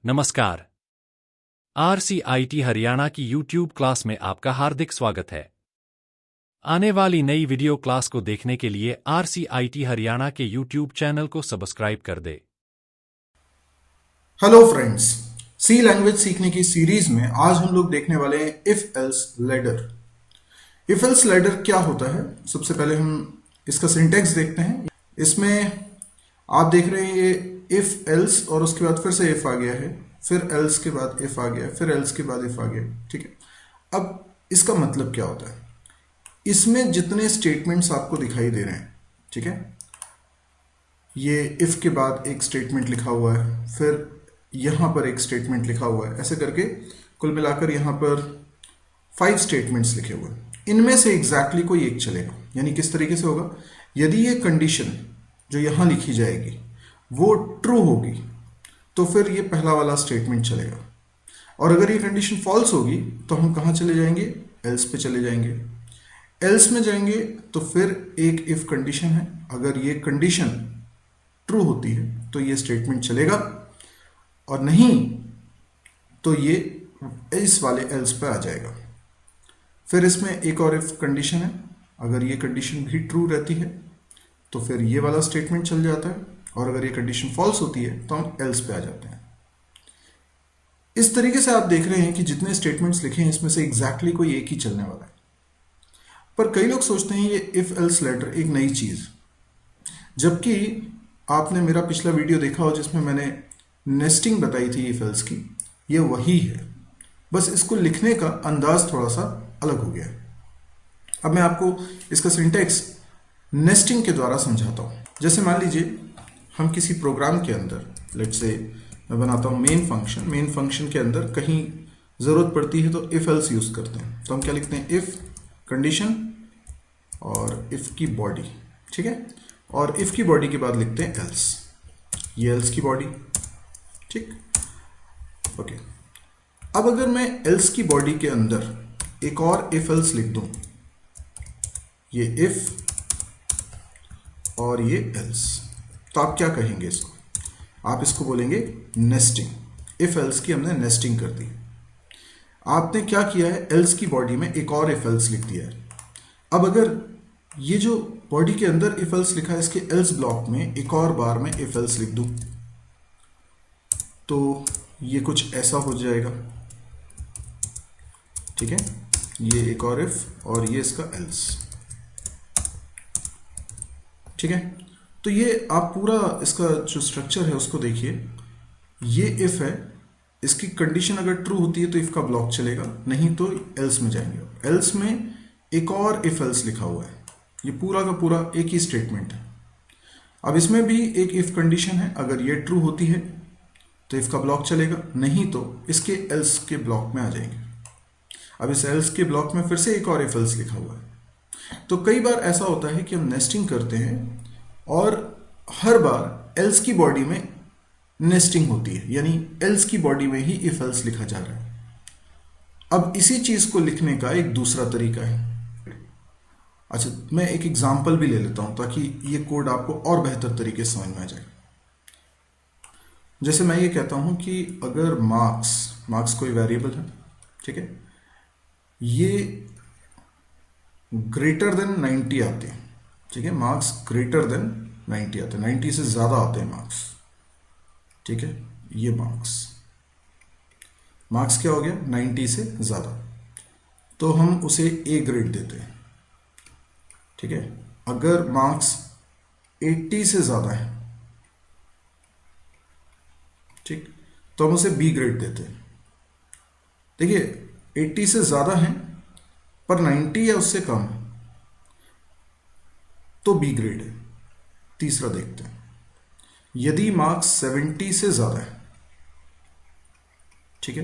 नमस्कार। RCIT हरियाणा की YouTube class में आपका हार्दिक स्वागत है। आने वाली नई वीडियो क्लास को देखने के लिए RCIT हरियाणा के YouTube चैनल को सब्सक्राइब कर दे। हेलो फ्रेंड्स, सी लैंग्वेज सीखने की सीरीज में आज हम लोग देखने वाले हैं if else ladder. If else ladder क्या होता है, सबसे पहले हम इसका सिंटेक्स देखते हैं। इसमें आप देख रहे हैं ये इफ एल्स और उसके बाद फिर से इफ आ गया है, फिर एल्स के बाद इफ आ गया, फिर एल्स के बाद इफ आ गया। ठीक है, अब इसका मतलब क्या होता है? इसमें जितने स्टेटमेंट्स आपको दिखाई दे रहे हैं, ठीक है, ये इफ के बाद एक स्टेटमेंट लिखा हुआ है, फिर यहां पर एक स्टेटमेंट लिखा हुआ है, ऐसे करके कुल मिलाकर यहां पर 5 स्टेटमेंट्स लिखे हुए हैं। इनमें से एग्जैक्टली कोई एक चलेगा। यानी किस तरीके से होगा? यदि ये कंडीशन जो यहां लिखी जाएगी वो ट्रू होगी तो फिर ये पहला वाला स्टेटमेंट चलेगा, और अगर ये कंडीशन फॉल्स होगी तो हम कहां चले जाएंगे? एल्स पे चले जाएंगे। एल्स में जाएंगे तो फिर एक इफ कंडीशन है, अगर ये कंडीशन ट्रू होती है तो ये स्टेटमेंट चलेगा, और नहीं तो ये इस वाले एल्स पे आ जाएगा। फिर इसमें एक और इफ कंडीशन है, अगर ये कंडीशन भी ट्रू रहती है तो फिर ये वाला स्टेटमेंट चल जाता है, और अगर ये कंडीशन फॉल्स होती है तो हम एल्स पे आ जाते हैं। इस तरीके से आप देख रहे हैं कि जितने स्टेटमेंट्स लिखे हैं इसमें से एग्जैक्टली कोई एक ही चलने वाला है। पर कई लोग सोचते हैं ये इफ एल्स लेटर एक नई चीज, जबकि आपने मेरा पिछला वीडियो देखा हो जिसमें मैंने नेस्टिंग बताई थी इफ एल्स की, ये वही है, बस इसको लिखने का अंदाज थोड़ा सा अलग हो गया है। अब मैं आपको इसका सिंटेक्स नेस्टिंग के द्वारा समझाता हूं। जैसे मान लीजिए हम किसी प्रोग्राम के अंदर, लेट्स से मैं बनाता हूं मेन फंक्शन के अंदर कहीं जरूरत पड़ती है तो इफ एल्स यूज करते हैं। तो हम क्या लिखते हैं? इफ कंडीशन और इफ की बॉडी, ठीक है, और इफ की बॉडी के बाद लिखते हैं एल्स। ये एल्स की बॉडी, ठीक, ओके। अब अगर मैं एल्स की बॉडी के अंदर एक और इफ एल्स लिख दूं, ये इफ और ये एल्स, तो आप क्या कहेंगे इसको? आप इसको बोलेंगे नेस्टिंग। इफ एल्स की हमने नेस्टिंग कर दी। आपने क्या किया है? एल्स की बॉडी में एक और इफ एल्स लिख दिया है। अब अगर ये जो बॉडी के अंदर इफ एल्स लिखा है इसके एल्स ब्लॉक में एक और बार मैं इफ एल्स लिख दूं तो ये कुछ ऐसा हो जाएगा, ठीक है, ये एक और इफ और ये इसका एल्स, ठीक है। तो ये आप पूरा इसका जो स्ट्रक्चर है उसको देखिए। ये इफ है, इसकी कंडीशन अगर ट्रू होती है तो इफ का ब्लॉक चलेगा, नहीं तो एल्स में जाएंगे। एल्स में एक और इफ एल्स लिखा हुआ है, ये पूरा का पूरा एक ही स्टेटमेंट है। अब इसमें भी एक इफ कंडीशन है, अगर ये ट्रू होती है तो इफ का ब्लॉक चलेगा, नहीं तो इसके एल्स के ब्लॉक में आ जाएंगे। अब इस एल्स के ब्लॉक में फिर से एक और इफ एल्स लिखा हुआ है। तो कई बार ऐसा होता है कि हम नेस्टिंग करते हैं और हर बार एल्स की बॉडी में नेस्टिंग होती है, यानी एल्स की बॉडी में ही इफ एल्स लिखा जा रहा है। अब इसी चीज को लिखने का एक दूसरा तरीका है। अच्छा, मैं एक एग्जांपल भी ले लेता हूं ताकि ये कोड आपको और बेहतर तरीके से समझ में आ जाए। जैसे मैं ये कहता हूं कि अगर मार्क्स कोई वेरिएबल है, ठीक है, ये ग्रेटर देन 90 आते हैं, ठीक है, मार्क्स ग्रेटर देन 90 आते हैं, 90 से ज्यादा आते हैं मार्क्स, ठीक है। ये मार्क्स क्या हो गया? 90 से ज्यादा, तो हम उसे ए ग्रेड देते हैं, ठीक है। अगर मार्क्स 80 से ज्यादा है, ठीक, तो हम उसे बी ग्रेड देते हैं। देखिए 80 से ज्यादा है पर 90 या उससे कम है तो बी ग्रेड है। तीसरा देखते हैं, यदि मार्क्स 70 से ज्यादा है, ठीक है,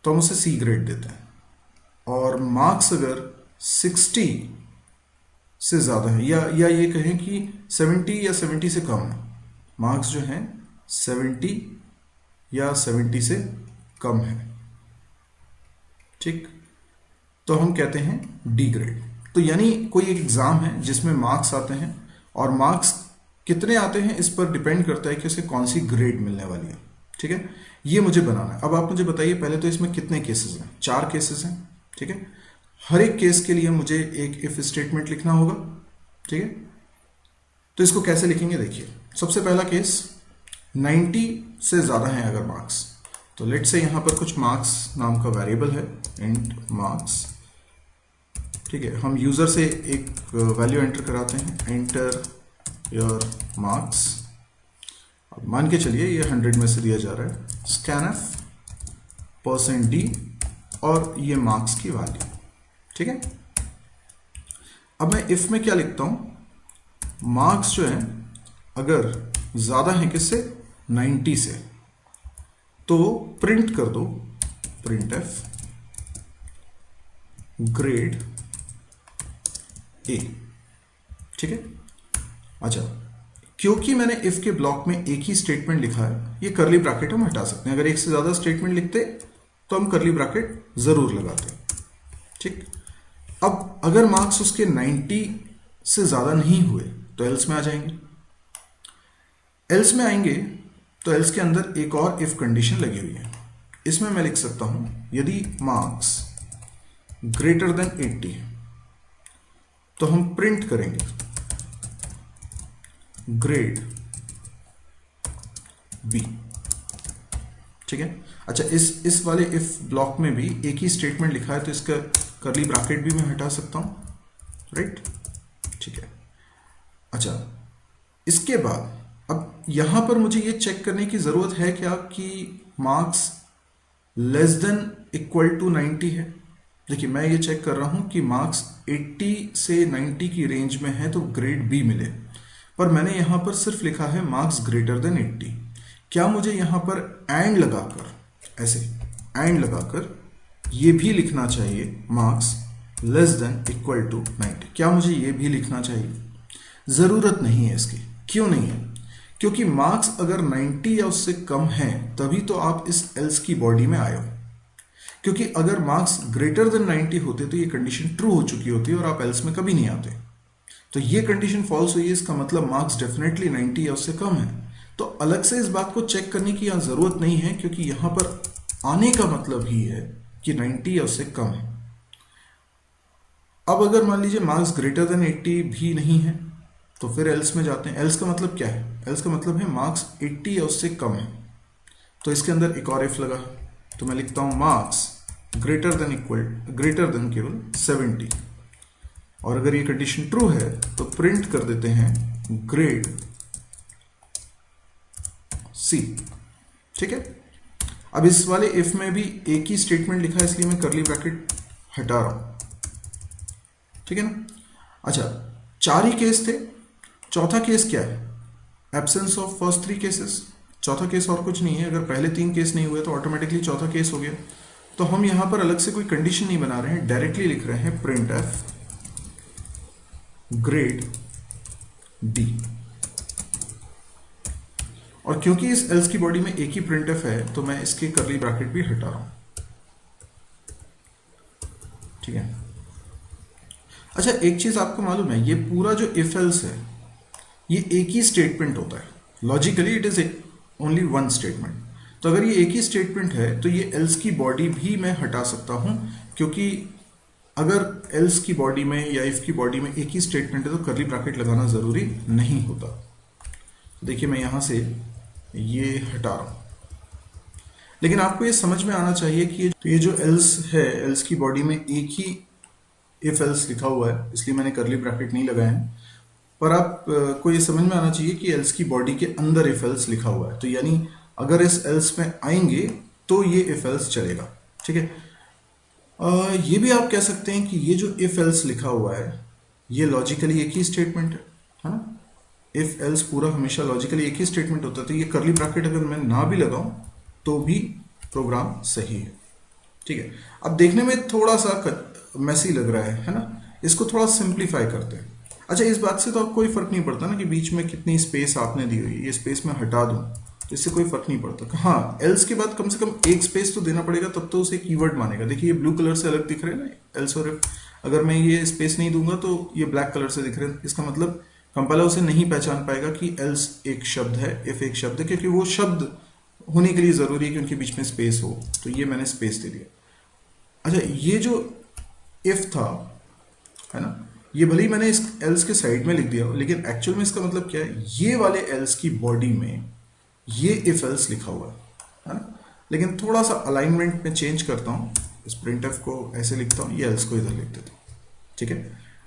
तो हम उसे सी ग्रेड देते हैं। और मार्क्स अगर 60 से ज्यादा है, या ये कहें कि 70 या 70 से कम है, मार्क्स जो है 70 या 70 से कम है, ठीक, तो हम कहते हैं डी ग्रेड। तो यानी कोई एक एग्जाम है जिसमें मार्क्स आते हैं, और मार्क्स कितने आते हैं इस पर डिपेंड करता है कि उसे कौन सी ग्रेड मिलने वाली है। ठीक है, ये मुझे बनाना है। अब आप मुझे बताइए पहले तो इसमें कितने केसेस हैं? 4 केसेस हैं। ठीक है, हर एक केस के लिए मुझे एक इफ स्टेटमेंट लिखना होगा। ठीक है, तो इसको कैसे लिखेंगे देखिए। सबसे पहला केस 90 से ज्यादा है अगर मार्क्स, तो लेट से यहां पर कुछ मार्क्स नाम का वेरिएबल है, इंट मार्क्स। ठीक है, हम यूजर से एक वैल्यू एंटर कराते हैं, एंटर योर मार्क्स। अब मान के चलिए ये 100 में से दिया जा रहा है, स्कैनफ %d और ये मार्क्स की वैल्यू। ठीक है, अब मैं इफ में क्या लिखता हूं, मार्क्स जो है अगर ज्यादा है किससे, 90 से, तो प्रिंट कर दो प्रिंट एफ ग्रेड ए। ठीक है, अच्छा क्योंकि मैंने इफ के ब्लॉक में एक ही स्टेटमेंट लिखा है, ये करली ब्रैकेट हम हटा सकते हैं। अगर एक से ज्यादा स्टेटमेंट लिखते तो हम करली ब्रैकेट जरूर लगाते। ठीक, अब अगर मार्क्स उसके 90 से ज्यादा नहीं हुए तो एल्स में आ जाएंगे। एल्स में आएंगे तो एल्स के अंदर एक और इफ कंडीशन लगी हुई है। इसमें मैं लिख सकता हूं, यदि मार्क्स ग्रेटर देन 80 तो हम प्रिंट करेंगे ग्रेड बी। ठीक है, अच्छा इस वाले इफ ब्लॉक में भी एक ही स्टेटमेंट लिखा है तो इसका करली ब्रैकेट भी मैं हटा सकता हूं, राइट। ठीक है, अच्छा इसके बाद अब यहां पर मुझे ये चेक करने की जरूरत है क्या कि marks less than equal to 90 है। देखिए मैं ये चेक कर रहा हूं कि मार्क्स 80 से 90 की रेंज में है तो ग्रेड बी मिले, पर मैंने यहां पर सिर्फ लिखा है मार्क्स ग्रेटर देन 80। क्या मुझे यहां पर एंड लगाकर, ऐसे एंड लगाकर ये भी लिखना चाहिए marks less than equal to 90? क्या मुझे ये भी लिखना चाहिए? जरूरत नहीं है इसकी। क्यों नहीं है? क्योंकि मार्क्स अगर 90 या उससे कम है तभी तो आप इस एल्स की बॉडी में आए हो। क्योंकि अगर मार्क्स ग्रेटर देन 90 होते तो ये कंडीशन ट्रू हो चुकी होती और आप एल्स में कभी नहीं आते। तो ये कंडीशन फॉल्स हुई है, इसका मतलब मार्क्स डेफिनेटली 90 या उससे कम है। तो अलग से इस बात को चेक करने की यहां जरूरत नहीं है, क्योंकि यहां पर आने का मतलब ही है कि 90 या उससे कम है। अब अगर मान लीजिए मार्क्स ग्रेटर देन 80 भी नहीं है तो फिर एल्स में जाते हैं। एल्स का मतलब क्या है? एल्स का मतलब है मार्क्स 80 या उससे कम है, तो इसके अंदर एक और इफ लगा है, तो मैं लिखता हूं मार्क्स ग्रेटर देन केवल 70। और अगर ये कंडीशन ट्रू है तो प्रिंट कर देते हैं ग्रेड सी। ठीक है, अब इस वाले इफ में भी एक ही स्टेटमेंट लिखा है, इसलिए मैं करली ब्रैकेट हटा रहा हूं। ठीक है ना। अच्छा 4 ही केस थे, चौथा केस क्या है? Absence of first 3 cases. चौथा केस और कुछ नहीं है, अगर पहले 3 केस नहीं हुए तो ऑटोमेटिकली चौथा केस हो गया। तो हम यहां पर अलग से कोई कंडीशन नहीं बना रहे हैं, डायरेक्टली लिख रहे हैं प्रिंट एफ ग्रेड डी। और क्योंकि इस एल्स की बॉडी में एक ही प्रिंट एफ है तो मैं इसके करली ब्रैकेट भी हटा रहा हूं। ठीक है, अच्छा एक चीज आपको मालूम है, ये पूरा जो इफ एल्स है ये एक ही स्टेटमेंट होता है। Logically it is only one statement. तो अगर ये एक ही स्टेटमेंट है तो ये एल्स की बॉडी भी मैं हटा सकता हूं, क्योंकि अगर एल्स की बॉडी में या इफ की बॉडी में एक ही स्टेटमेंट है तो करली ब्रैकेट लगाना जरूरी नहीं होता। तो देखिए मैं यहां से ये हटा रहा हूं, लेकिन आपको ये समझ में आना चाहिए कि ये जो एल्स है, एल्स की बॉडी में एक ही इफ एल्स लिखा हुआ है, इसलिए मैंने करली ब्रैकेट नहीं लगाए हैं। पर आप को ये समझ में आना चाहिए कि एल्स की बॉडी के अंदर इफ एल्स लिखा हुआ है, तो यानी अगर इस एल्स में आएंगे तो ये इफ एल्स चलेगा। ठीक है, ये भी आप कह सकते हैं कि ये जो इफ एल्स लिखा हुआ है ये लॉजिकली एक ही स्टेटमेंट है ना। इफ एल्स पूरा हमेशा लॉजिकली एक ही स्टेटमेंट होता है, तो ये करली ब्रैकेट अगर मैं ना भी लगाऊं तो भी प्रोग्राम सही है। ठीक है, अब देखने में थोड़ा सा मैसी लग रहा है ना, इसको थोड़ा सिंप्लीफाई करते हैं। अच्छा इस बात से तो आपको कोई फर्क नहीं पड़ता ना कि बीच में कितनी स्पेस आपने दी हुई है, ये स्पेस मैं हटा दूं तो इससे कोई फर्क नहीं पड़ता। हाँ एल्स के बाद कम से कम एक स्पेस तो देना पड़ेगा, तब तो उसे कीवर्ड मानेगा। देखिए ये ब्लू कलर से अलग दिख रहे हैं ना एल्स और इफ, अगर मैं ये स्पेस नहीं दूंगा तो ये ब्लैक कलर से दिख रहे हैं। इसका मतलब कंपाइलर उसे नहीं पहचान पाएगा कि एल्स एक शब्द है, इफ एक शब्द है, क्योंकि वो शब्द होने के लिए ज़रूरी है कि उनके बीच में स्पेस हो, तो ये मैंने स्पेस दे दिया। अच्छा, ये जो इफ था, है ना, ये भले ही मैंने इस एल्स के साइड में लिख दिया, लेकिन एक्चुअल में इसका मतलब क्या है, ये वाले एल्स की बॉडी में ये इफ एल्स लिखा हुआ है ना। लेकिन थोड़ा सा अलाइनमेंट में चेंज करता हूँ, इस प्रिंट एफ को ऐसे लिखता हूँ, ये एल्स को इधर लिख देता हूँ, ठीक है।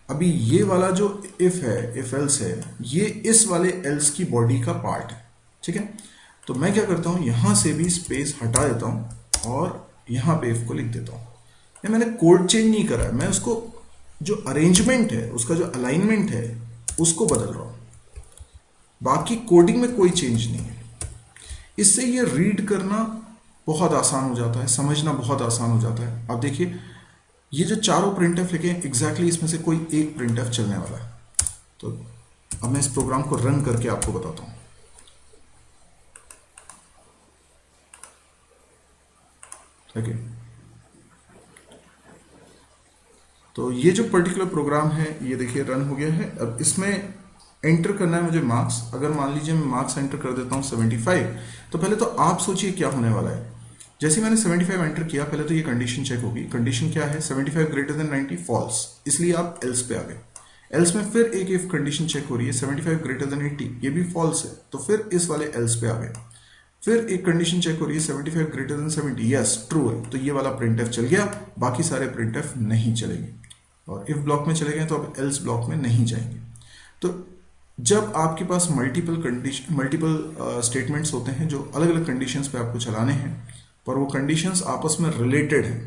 अभी ये वाला जो इफ है, इफ एल्स है, ये इस वाले एल्स की बॉडी का पार्ट है, ठीक है। तो मैं क्या करता हूँ, यहां से भी स्पेस हटा देता हूँ और यहां पे इफ को लिख देता हूँ। ये मैंने कोड चेंज नहीं करा है, मैं उसको जो अरेंजमेंट है, उसका जो अलाइनमेंट है, उसको बदल रहा हूं। बाकी कोडिंग में कोई चेंज नहीं है। इससे ये रीड करना बहुत आसान हो जाता है, समझना बहुत आसान हो जाता है। आप देखिए, ये जो चारों प्रिंट एफ लिखे हैं, एग्जैक्टली इसमें से कोई एक प्रिंट एफ चलने वाला है। तो अब मैं इस प्रोग्राम को रन करके आपको बताता हूं। ठीक है, तो ये जो पर्टिकुलर प्रोग्राम है, ये देखिए रन हो गया है। अब इसमें एंटर करना है मुझे मार्क्स। अगर मान लीजिए मैं मार्क्स एंटर कर देता हूँ 75, तो पहले तो आप सोचिए क्या होने वाला है। जैसे मैंने 75 एंटर किया, पहले तो ये कंडीशन चेक होगी। कंडीशन क्या है, 75 ग्रेटर देन 90 फॉल्स, इसलिए आप एल्स पे आ गए। एल्स में फिर एक इफ कंडीशन चेक हो रही है, 75 ग्रेटर देन 80, ये भी फॉल्स है, तो फिर इस वाले एल्स पे आ गए। फिर एक कंडीशन चेक हो रही है, 75 ग्रेटर देन 70, यस ट्रू है, तो ये वाला प्रिंट एफ चल गया। बाकी सारे प्रिंट एफ नहीं चलेंगे, और इफ ब्लॉक में चले गए तो अब एल्स ब्लॉक में नहीं जाएंगे। तो जब आपके पास मल्टीपल स्टेटमेंट्स होते हैं जो अलग अलग कंडीशंस पे आपको चलाने हैं, पर वो कंडीशंस आपस में रिलेटेड है,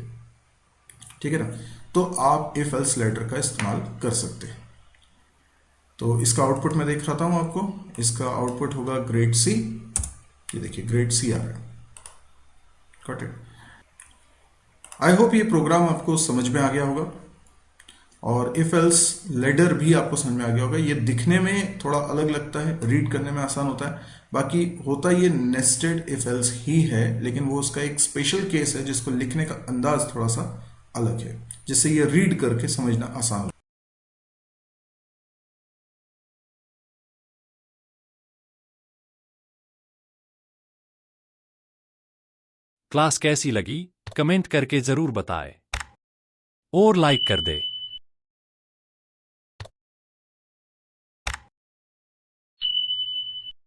ठीक है ना, तो आप इफ एल्स लेटर का इस्तेमाल कर सकते हैं। तो इसका आउटपुट मैं देख रहा हूं आपको। इसका आउटपुट होगा ग्रेड सी। ये देखिए ग्रेड सी आ रहा है। Got it. आई होप ये प्रोग्राम आपको समझ में आ गया होगा, और इफ एल्स लेडर भी आपको समझ में आ गया होगा। ये दिखने में थोड़ा अलग लगता है, रीड करने में आसान होता है, बाकी होता ये नेस्टेड इफ एल्स ही है, लेकिन वो उसका एक स्पेशल केस है जिसको लिखने का अंदाज थोड़ा सा अलग है, जिससे ये रीड करके समझना आसान हो। क्लास कैसी लगी कमेंट करके जरूर बताएं और लाइक कर दे।